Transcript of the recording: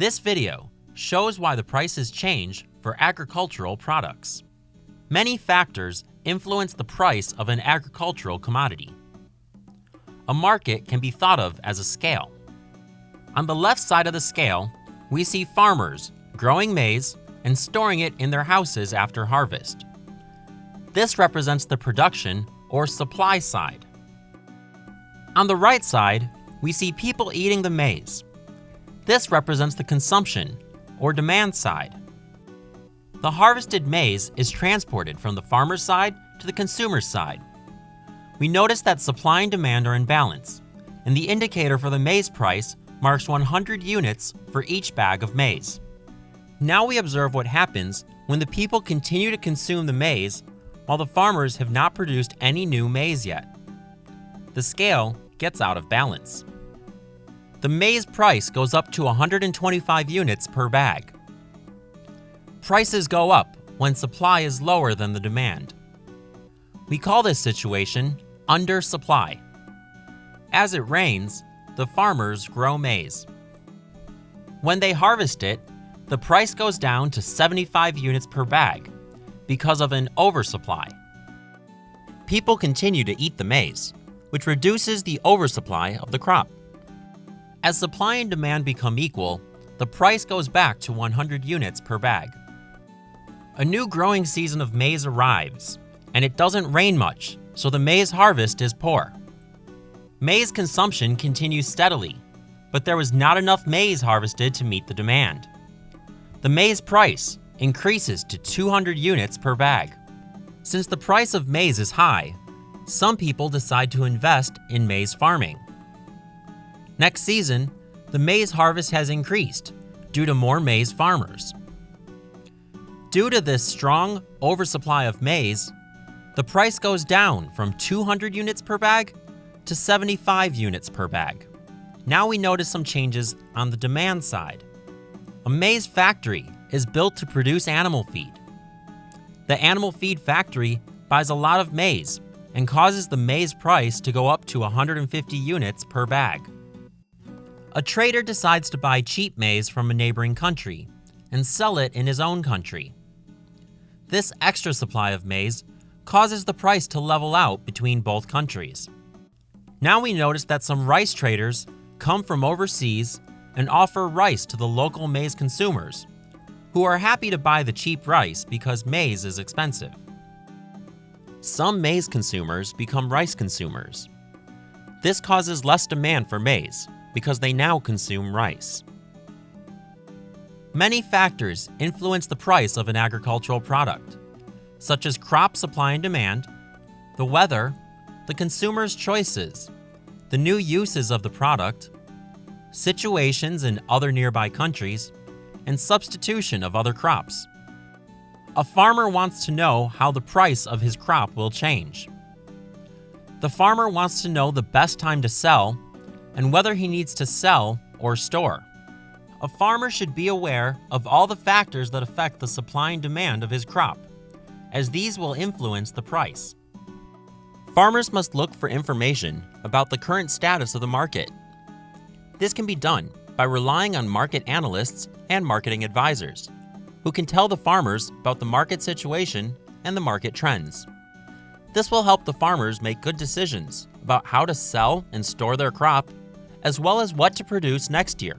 This video shows why the prices change for agricultural products. Many factors influence the price of an agricultural commodity. A market can be thought of as a scale. On the left side of the scale, we see farmers growing maize and storing it in their houses after harvest. This represents the production or supply side. On the right side, we see people eating the maize. This represents the consumption or demand side. The harvested maize is transported from the farmer's side to the consumer's side. We notice that supply and demand are in balance, and the indicator for the maize price marks 100 units for each bag of maize. Now we observe what happens when the people continue to consume the maize while the farmers have not produced any new maize yet. The scale gets out of balance. The maize price goes up to 125 units per bag. Prices go up when supply is lower than the demand. We call this situation undersupply. As it rains, the farmers grow maize. When they harvest it, the price goes down to 75 units per bag because of an oversupply. People continue to eat the maize, which reduces the oversupply of the crop. As supply and demand become equal, the price goes back to 100 units per bag. A new growing season of maize arrives, and it doesn't rain much, so the maize harvest is poor. Maize consumption continues steadily, but there was not enough maize harvested to meet the demand. The maize price increases to 200 units per bag. Since the price of maize is high, some people decide to invest in maize farming. Next season, the maize harvest has increased due to more maize farmers. Due to this strong oversupply of maize, the price goes down from 200 units per bag to 75 units per bag. Now we notice some changes on the demand side. A maize factory is built to produce animal feed. The animal feed factory buys a lot of maize and causes the maize price to go up to 150 units per bag. A trader decides to buy cheap maize from a neighboring country and sell it in his own country. This extra supply of maize causes the price to level out between both countries. Now we notice that some rice traders come from overseas and offer rice to the local maize consumers, who are happy to buy the cheap rice because maize is expensive. Some maize consumers become rice consumers. This causes less demand for maize because they now consume rice. Many factors influence the price of an agricultural product, such as crop supply and demand, the weather, the consumer's choices, the new uses of the product, situations in other nearby countries, and substitution of other crops. A farmer wants to know how the price of his crop will change. The farmer wants to know the best time to sell and whether he needs to sell or store. A farmer should be aware of all the factors that affect the supply and demand of his crop, as these will influence the price. Farmers must look for information about the current status of the market. This can be done by relying on market analysts and marketing advisors, who can tell the farmers about the market situation and the market trends. This will help the farmers make good decisions about how to sell and store their crop, as well as what to produce next year.